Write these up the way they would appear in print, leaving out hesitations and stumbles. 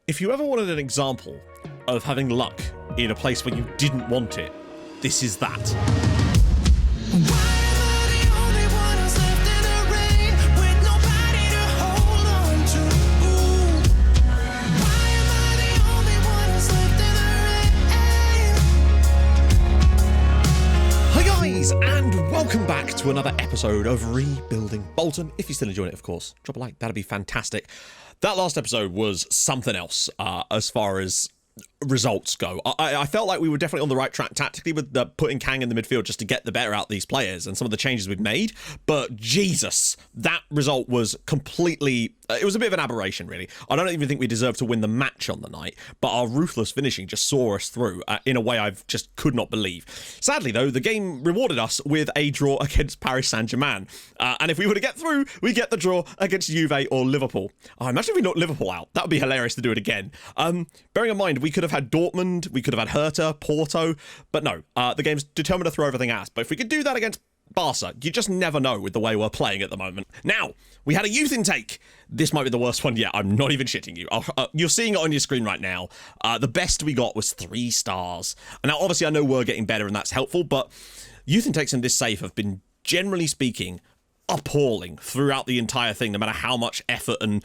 If you ever wanted an example of having luck in a place where you didn't want it, this is that. And welcome back to another episode of Rebuilding Bolton. If you're still enjoying it, of course, drop a like. That'd be fantastic. That last episode was something else as far as results go. I felt like we were definitely on the right track tactically with putting KANG in the midfield just to get the better out of these players and some of the changes we've made. But Jesus, that result was completely... it was a bit of an aberration, really. I don't even think we deserved to win the match on the night, but our ruthless finishing just saw us through in a way I just could not believe. Sadly, though, the game rewarded us with a draw against Paris Saint-Germain. And if we were to get through, we get the draw against Juve or Liverpool. Oh, imagine if we knocked Liverpool out. That would be hilarious to do it again. Bearing in mind, we could have had Dortmund, we could have had Hertha, Porto, but no, the game's determined to throw everything at us. But if we could do that against Barca, you just never know with the way we're playing at the moment. Now, we had a youth intake. This might be the worst one yet. I'm not even shitting you. You're seeing it on your screen right now. The best we got was 3 stars. And now, obviously, I know we're getting better and that's helpful, but youth intakes in this safe have been, generally speaking, appalling throughout the entire thing, no matter how much effort and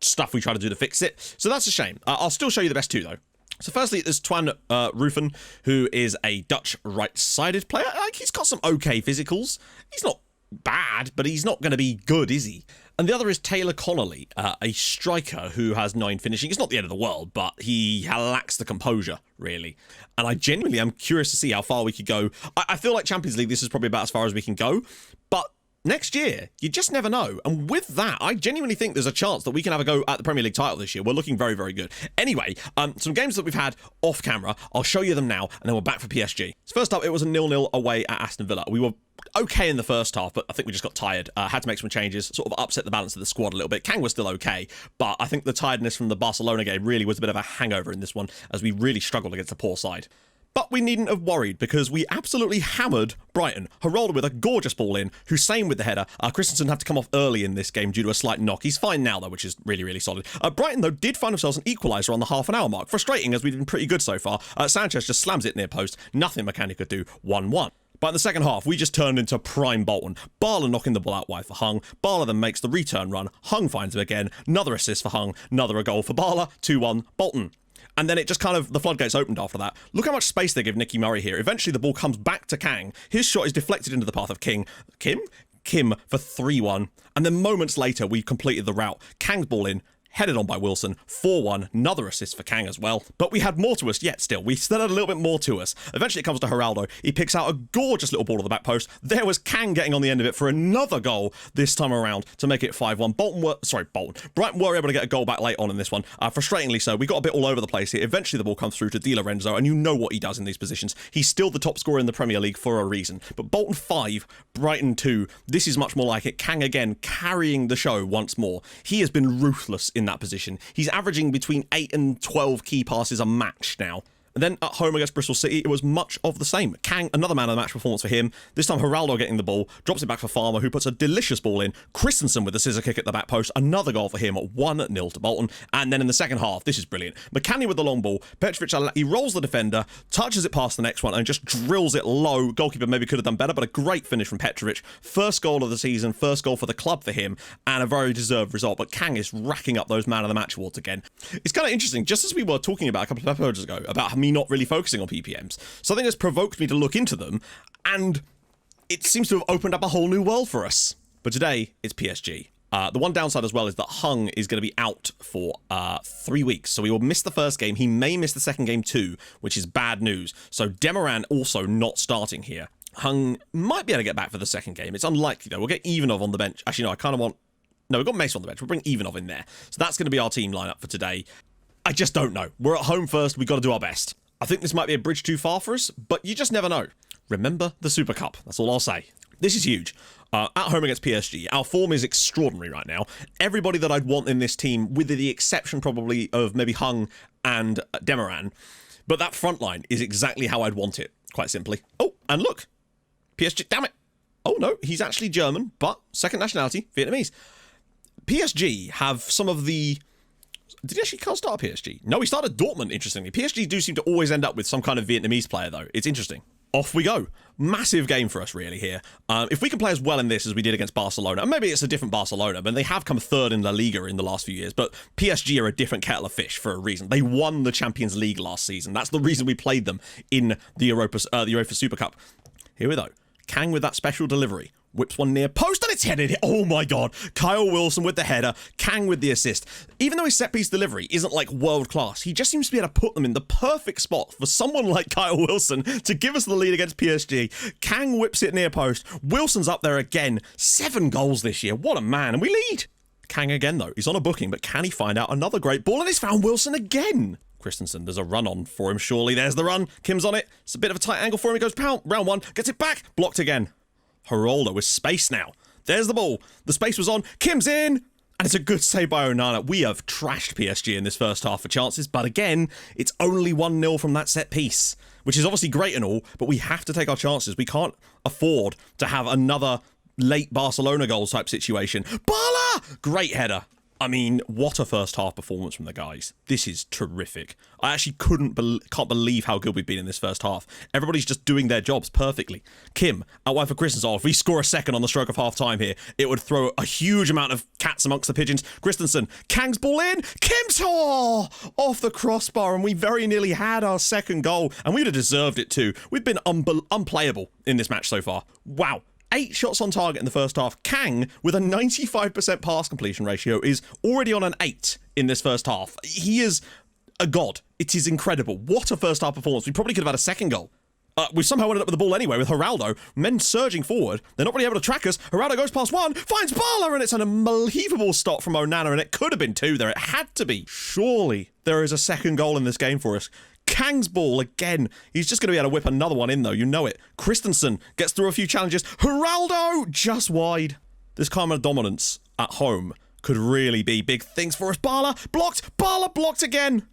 stuff we try to do to fix it. So that's a shame. I'll still show you the best 2, though. So firstly, there's Twan Rufen, who is a Dutch right-sided player. Like, he's got some okay physicals. He's not bad, but he's not going to be good, is he? And the other is Taylor Connolly, a striker who has 9 finishing. It's not the end of the world, but he lacks the composure, really. And I genuinely am curious to see how far we could go. I feel like Champions League, this is probably about as far as we can go, but next year, you just never know. And with that, I genuinely think there's a chance that we can have a go at the Premier League title this year. We're looking very, very good. Anyway, some games that we've had off camera, I'll show you them now, and then we're back for PSG. So first up, it was a 0-0 away at Aston Villa. We were okay in the first half, but I think we just got tired. Had to make some changes, sort of upset the balance of the squad a little bit. KANG was still okay, but I think the tiredness from the Barcelona game really was a bit of a hangover in this one, as we really struggled against a poor side. But we needn't have worried because we absolutely hammered Brighton. Geraldo with a gorgeous ball in, Hussein with the header. Christensen had to come off early in this game due to a slight knock. He's fine now, though, which is really, really solid. Brighton, though, did find themselves an equaliser on the half-an-hour mark. Frustrating, as we've been pretty good so far. Sanchez just slams it near post. Nothing McCanny could do. 1-1. But in the second half, we just turned into prime Bolton. Barla knocking the ball out wide for Hung. Barla then makes the return run. Hung finds him again. Another assist for Hung. Another a goal for Barla. 2-1 Bolton. And then it just kind of, the floodgates opened after that. Look how much space they give Nicky Murray here. Eventually the ball comes back to KANG. His shot is deflected into the path of Kim for 3-1. And then moments later, we completed the route. KANG's ball in, headed on by Wilson, 4-1, another assist for KANG as well. But we had more to us yet still. We still had a little bit more to us. Eventually it comes to Geraldo. He picks out a gorgeous little ball to the back post. There was KANG getting on the end of it for another goal this time around to make it 5-1. Brighton were able to get a goal back late on in this one. Frustratingly so. We got a bit all over the place here. Eventually the ball comes through to Di Lorenzo, and you know what he does in these positions. He's still the top scorer in the Premier League for a reason. But Bolton 5, Brighton 2. This is much more like it. KANG again carrying the show once more. He has been ruthless in that position. He's averaging between 8 and 12 key passes a match now. And then at home against Bristol City, it was much of the same. KANG, another man of the match performance for him. This time Geraldo getting the ball, drops it back for Farmer, who puts a delicious ball in. Christensen with a scissor kick at the back post. Another goal for him, 1-0 to Bolton. And then in the second half, this is brilliant. McCanny with the long ball. Petrovic, he rolls the defender, touches it past the next one, and just drills it low. Goalkeeper maybe could have done better, but a great finish from Petrovic. First goal of the season, first goal for the club for him, and a very deserved result. But KANG is racking up those man of the match awards again. It's kind of interesting, just as we were talking about a couple of episodes ago, about me not really focusing on PPMs, something has provoked me to look into them, and it seems to have opened up a whole new world for us. But today, it's PSG. The one downside as well is that Hung is going to be out for 3 weeks, so he will miss the first game. He may miss the second game too, which is bad news. So Demaran also not starting here. Hung might be able to get back for the second game. It's unlikely, though. We'll get Ivanov on the bench. Actually, no, I kind of want... No, we've got Mason on the bench. We'll bring Ivanov in there. So that's going to be our team lineup for today. I just don't know. We're at home first. We've got to do our best. I think this might be a bridge too far for us, but you just never know. Remember the Super Cup. That's all I'll say. This is huge. At home against PSG, our form is extraordinary right now. Everybody that I'd want in this team, with the exception probably of maybe Hung and Demaran, but that front line is exactly how I'd want it, quite simply. Oh, and look, PSG, damn it. Oh no, he's actually German, but second nationality, Vietnamese. PSG have some of the Did he actually can't start PSG? No, he started Dortmund, interestingly. PSG do seem to always end up with some kind of Vietnamese player, though. It's interesting. Off we go. Massive game for us, really, here. If we can play as well in this as we did against Barcelona, and maybe it's a different Barcelona, but they have come third in La Liga in the last few years, but PSG are a different kettle of fish for a reason. They won the Champions League last season. That's the reason we played them in the UEFA Super Cup. Here we go. KANG with that special delivery. Whips one near post and it's headed. Oh my god. Kyle Wilson with the header. KANG with the assist. Even though his set-piece delivery isn't like world class, he just seems to be able to put them in the perfect spot for someone like Kyle Wilson to give us the lead against PSG. KANG whips it near post. Wilson's up there again. 7 goals this year. What a man. And we lead. KANG again though. He's on a booking, but can he find out another great ball? And he's found Wilson again. Christensen, there's a run on for him, surely. There's the run. Kim's on it. It's a bit of a tight angle for him. He goes round one. Gets it back. Blocked again. Geraldo with space now. There's the ball. The space was on. Kim's in. And it's a good save by Onana. We have trashed PSG in this first half for chances. But again, it's only 1-0 from that set piece, which is obviously great and all, but we have to take our chances. We can't afford to have another late Barcelona goals type situation. Bala! Great header. I mean, what a first half performance from the guys. This is terrific. I actually can't believe how good we've been in this first half. Everybody's just doing their jobs perfectly. Kim, out wide for Christensen. Oh, if we score a second on the stroke of half time here, it would throw a huge amount of cats amongst the pigeons. Christensen, KANG's ball in. Kim's off the crossbar, and we very nearly had our second goal, and we would have deserved it too. We've been unplayable in this match so far. Wow. 8 shots on target in the first half. KANG, with a 95% pass completion ratio, is already on an 8 in this first half. He is a god. It is incredible. What a first half performance. We probably could have had a second goal. We somehow ended up with the ball anyway with Geraldo. Men surging forward. They're not really able to track us. Geraldo goes past one, finds Bala, and it's an unbelievable stop from Onana, and it could have been 2 there. It had to be. Surely there is a second goal in this game for us. KANG's ball again. He's just going to be able to whip another one in, though. You know it. Christensen gets through a few challenges. Geraldo just wide. This kind of dominance at home could really be big things for us. Bala blocked. Bala blocked again.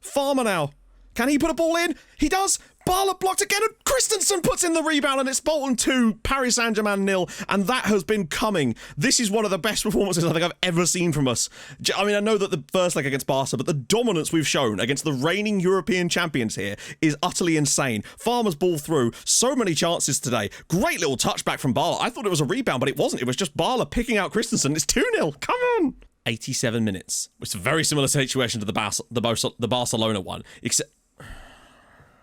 Farmer now. Can he put a ball in? He does. Bala blocked again, and Christensen puts in the rebound, and it's Bolton 2, Paris Saint-Germain 0, and that has been coming. This is one of the best performances I think I've ever seen from us. I mean, I know that the first leg against Barca, but the dominance we've shown against the reigning European champions here is utterly insane. Farmer's ball through, so many chances today. Great little touchback from Bala. I thought it was a rebound, but it wasn't. It was just Bala picking out Christensen. It's 2-0. Come on. 87 minutes. It's a very similar situation to the Barcelona one, except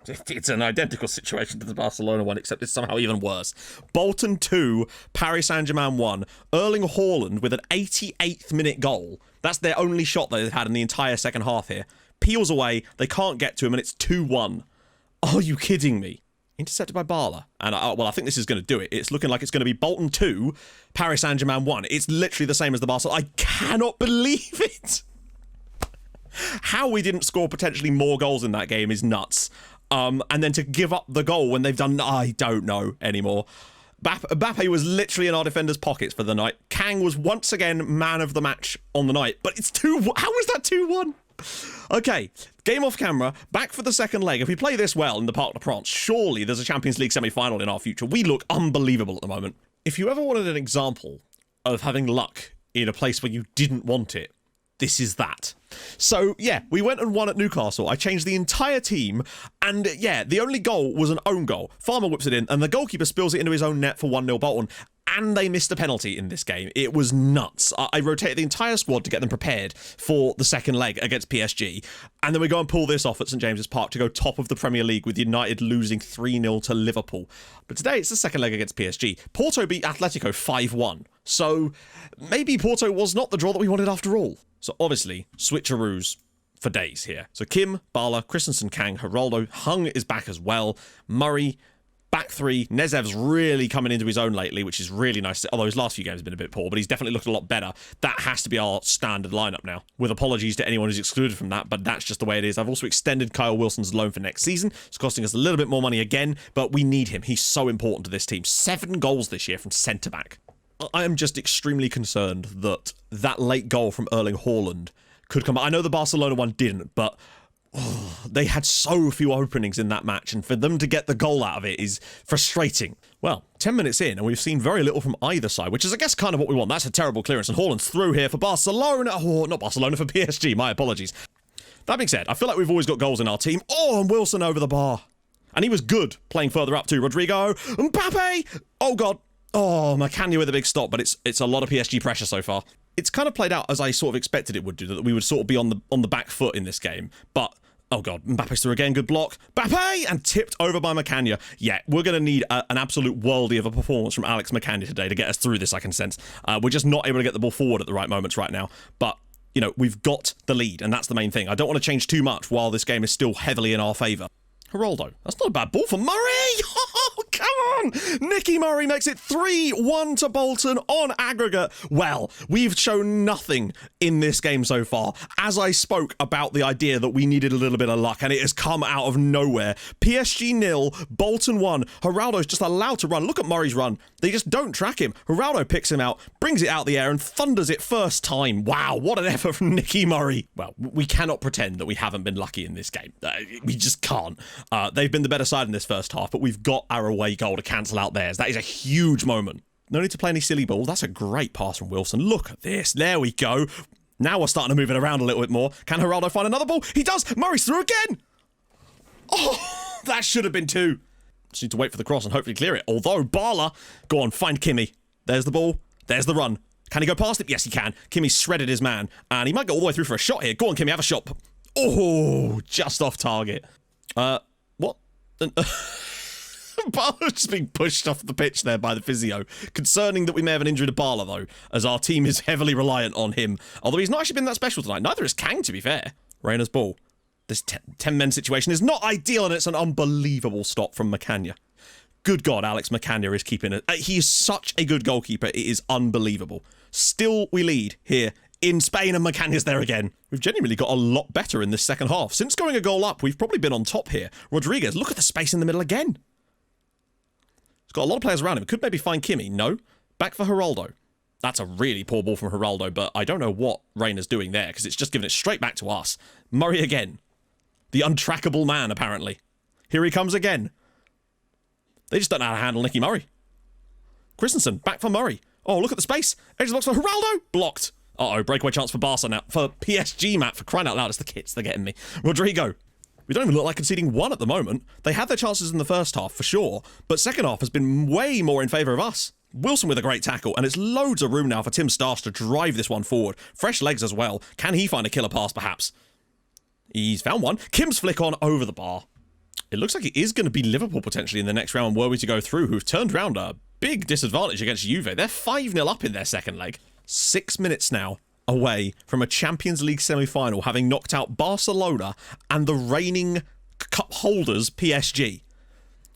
it's an identical situation to the Barcelona one, except it's somehow even worse. Bolton 2, Paris Saint-Germain 1. Erling Haaland with an 88th minute goal. That's their only shot they've had in the entire second half here. Peels away, they can't get to him, and it's 2-1. Are you kidding me? Intercepted by Bala. And, I think this is going to do it. It's looking like it's going to be Bolton 2, Paris Saint-Germain 1. It's literally the same as the Barcelona. I cannot believe it! How we didn't score potentially more goals in that game is nuts. And then to give up the goal when they've done, I don't know anymore. Mbappe was literally in our defenders' pockets for the night. KANG was once again man of the match on the night. But it's 2-1. How is that 2-1? Okay, game off camera, back for the second leg. If we play this well in the Parc des Princes, surely there's a Champions League semi-final in our future. We look unbelievable at the moment. If you ever wanted an example of having luck in a place where you didn't want it, this is that. So, yeah, we went and won at Newcastle. I changed the entire team, and yeah, the only goal was an own goal. Farmer whips it in, and the goalkeeper spills it into his own net for 1-0 Bolton. And they missed a penalty in this game. It was nuts. I rotated the entire squad to get them prepared for the second leg against PSG. And then we go and pull this off at St James's Park to go top of the Premier League with United losing 3-0 to Liverpool. But today it's the second leg against PSG. Porto beat Atletico 5-1. So maybe Porto was not the draw that we wanted after all. So obviously, switcheroos for days here. So Kim, Bala, Christensen, KANG, Geraldo, Hung is back as well. Murray, back 3. Nezev's really coming into his own lately, which is really nice. Although his last few games have been a bit poor, but he's definitely looked a lot better. That has to be our standard lineup now. With apologies to anyone who's excluded from that, but that's just the way it is. I've also extended Kyle Wilson's loan for next season. It's costing us a little bit more money again, but we need him. He's so important to this team. 7 goals this year from centre-back. I am just extremely concerned that late goal from Erling Haaland could come. I know the Barcelona one didn't, but they had so few openings in that match, and for them to get the goal out of it is frustrating. Well, 10 minutes in, and we've seen very little from either side, which is, I guess, kind of what we want. That's a terrible clearance, and Haaland's through here for Barcelona. Oh, not Barcelona, for PSG. My apologies. That being said, I feel like we've always got goals in our team. Oh, and Wilson over the bar. And he was good playing further up too. Rodrigo, Mbappe. Oh, God. Oh, Macanya with a big stop, but it's a lot of PSG pressure so far. It's kind of played out as I sort of expected it would do, that we would sort of be on the back foot in this game. But, oh God, Mbappe's through again, good block. Mbappe! And tipped over by Macanya. Yeah, we're going to need an absolute worldie of a performance from Alex Macanya today to get us through this, I can sense. We're just not able to get the ball forward at the right moments right now. But, you know, we've got the lead, and that's the main thing. I don't want to change too much while this game is still heavily in our favour. Geraldo. That's not a bad ball for Murray. Oh, come on. Nicky Murray makes it 3-1 to Bolton on aggregate. Well, we've shown nothing in this game so far. As I spoke about the idea that we needed a little bit of luck, and it has come out of nowhere. PSG 0, Bolton 1. Geraldo's just allowed to run. Look at Murray's run. They just don't track him. Geraldo picks him out, brings it out the air, and thunders it first time. Wow, what an effort from Nicky Murray. Well, we cannot pretend that we haven't been lucky in this game. We just can't. They've been the better side in this first half, but we've got our away goal to cancel out theirs. That is a huge moment. No need to play any silly balls. That's a great pass from Wilson. Look at this. There we go. Now we're starting to move it around a little bit more. Can Geraldo find another ball? He does. Murray's through again. Oh, that should have been 2. Just need to wait for the cross and hopefully clear it. Although, Barla, go on, find Kimmy. There's the ball. There's the run. Can he go past it? Yes, he can. Kimmy shredded his man. And he might go all the way through for a shot here. Go on, Kimmy, have a shot. Oh, just off target. What? Barla's just being pushed off the pitch there by the physio. Concerning that we may have an injury to Barla, though, as our team is heavily reliant on him. Although he's not actually been that special tonight. Neither is KANG, to be fair. Reina's ball. This 10-men situation is not ideal, and it's an unbelievable stop from Macanya. Good God, Alex Macanya is keeping it. He is such a good goalkeeper. It is unbelievable. Still, we lead here in Spain, and Macanya's there again. We've genuinely got a lot better in this second half. Since going a goal up, we've probably been on top here. Rodriguez, look at the space in the middle again. He's got a lot of players around him. Could maybe find Kimmy. No. Back for Geraldo. That's a really poor ball from Geraldo, but I don't know what Reina's doing there, because it's just giving it straight back to us. Murray again. The untrackable man, apparently. Here he comes again. They just don't know how to handle Nicky Murray. Christensen, back for Murray. Oh, look at the space. Edge of the box for Geraldo. Blocked. Uh-oh, breakaway chance for Barca now. For PSG, Matt, for crying out loud. It's the kits, they're getting me. Rodrigo. We don't even look like conceding 1 at the moment. They had their chances in the first half, for sure, but second half has been way more in favour of us. Wilson with a great tackle, and it's loads of room now for Tim Starch to drive this one forward. Fresh legs as well. Can he find a killer pass, perhaps? He's found one. Kim's flick on over the bar. It looks like it is going to be Liverpool potentially in the next round were we to go through, who've turned around a big disadvantage against Juve. They're 5-0 up in their second leg. 6 minutes now away from a Champions League semi-final, having knocked out Barcelona and the reigning cup holders PSG.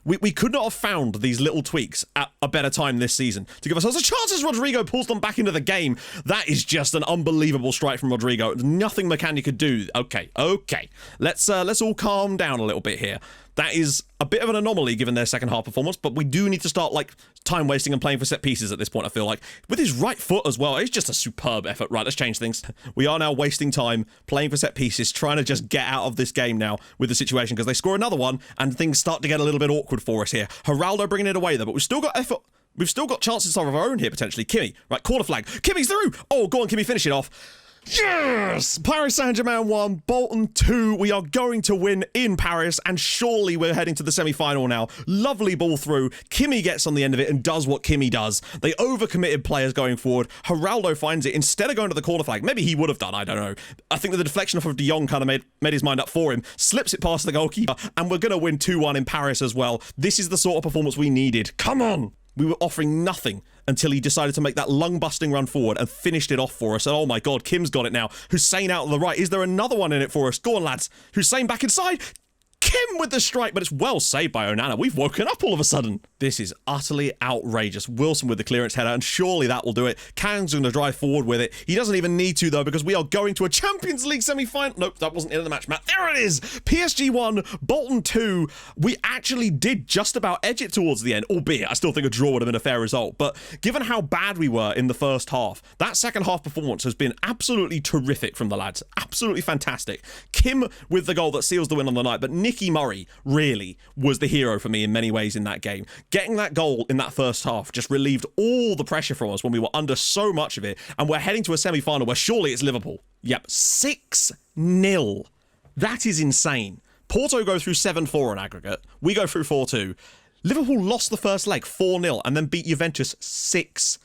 We could not have found these little tweaks at a better time this season to give ourselves a chance as Rodrigo pulls them back into the game. That is just an unbelievable strike from Rodrigo. Nothing Macanya could do. Okay. Let's all calm down a little bit here. That is a bit of an anomaly given their second half performance, but we do need to start time wasting and playing for set pieces at this point, I feel like. With his right foot as well, it's just a superb effort. Right, let's change things. We are now wasting time playing for set pieces, trying to just get out of this game now with the situation, because they score another one and things start to get a little bit awkward for us here. Geraldo bringing it away though, but we've still got effort. We've still got chances of our own here, potentially. Kimmy, right, corner flag. Kimmy's through! Oh, go on, Kimmy, finish it off. Yes! Paris Saint-Germain 1, Bolton 2. We are going to win in Paris, and surely we're heading to the semi-final now. Lovely ball through. Kimmy gets on the end of it and does what Kimmy does. They overcommitted players going forward. Geraldo finds it. Instead of going to the corner flag, maybe he would have done, I don't know. I think that the deflection off of De Jong kind of made his mind up for him. Slips it past the goalkeeper, and we're going to win 2-1 in Paris as well. This is the sort of performance we needed. Come on! We were offering nothing until he decided to make that lung-busting run forward and finished it off for us. And oh my God, Kim's got it now. Hussein out on the right. Is there another one in it for us? Go on, lads. Hussein back inside. Kim with the strike, but it's well saved by Onana. We've woken up all of a sudden. This is utterly outrageous. Wilson with the clearance header, and surely that will do it. Kang's going to drive forward with it. He doesn't even need to, though, because we are going to a Champions League semi-final. Nope, that wasn't in the match, Matt. There it is. PSG 1, Bolton 2. We actually did just about edge it towards the end, albeit I still think a draw would have been a fair result. But given how bad we were in the first half, that second half performance has been absolutely terrific from the lads. Absolutely fantastic. Kim with the goal that seals the win on the night, but Nick Mickey Murray really was the hero for me in many ways in that game. Getting that goal in that first half just relieved all the pressure from us when we were under so much of it, and we're heading to a semi-final where surely it's Liverpool. Yep, 6-0. That is insane. Porto go through 7-4 on aggregate. We go through 4-2. Liverpool lost the first leg 4-0 and then beat Juventus 6-0.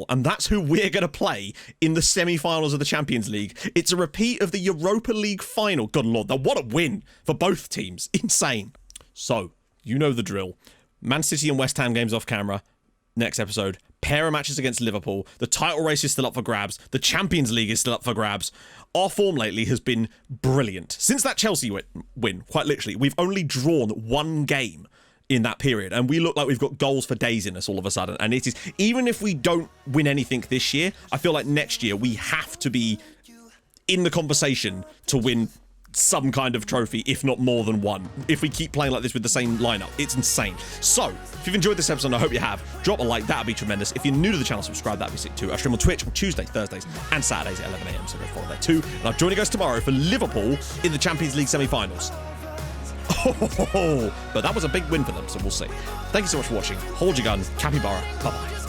And that's who we're going to play in the semi-finals of the Champions League. It's a repeat of the Europa League final. Good Lord, now what a win for both teams. Insane. So, you know the drill. Man City and West Ham games off camera. Next episode. Pair of matches against Liverpool. The title race is still up for grabs. The Champions League is still up for grabs. Our form lately has been brilliant. Since that Chelsea win, quite literally, we've only drawn one game in that period, and we look like we've got goals for days in us all of a sudden. And it is, even if we don't win anything this year, I feel like next year we have to be in the conversation to win some kind of trophy, if not more than one, if we keep playing like this with the same lineup. It's insane. So, if you've enjoyed this episode, and I hope you have, drop a like, that'd be tremendous. If you're new to the channel, subscribe, that'd be sick too. I stream on Twitch on Tuesdays, Thursdays, and Saturdays at 11 AM, so go follow there too. And I'll join you guys tomorrow for Liverpool in the Champions League semi-finals. Oh, but that was a big win for them, so we'll see. Thank you so much for watching. Hold your guns. Capybara. Bye-bye.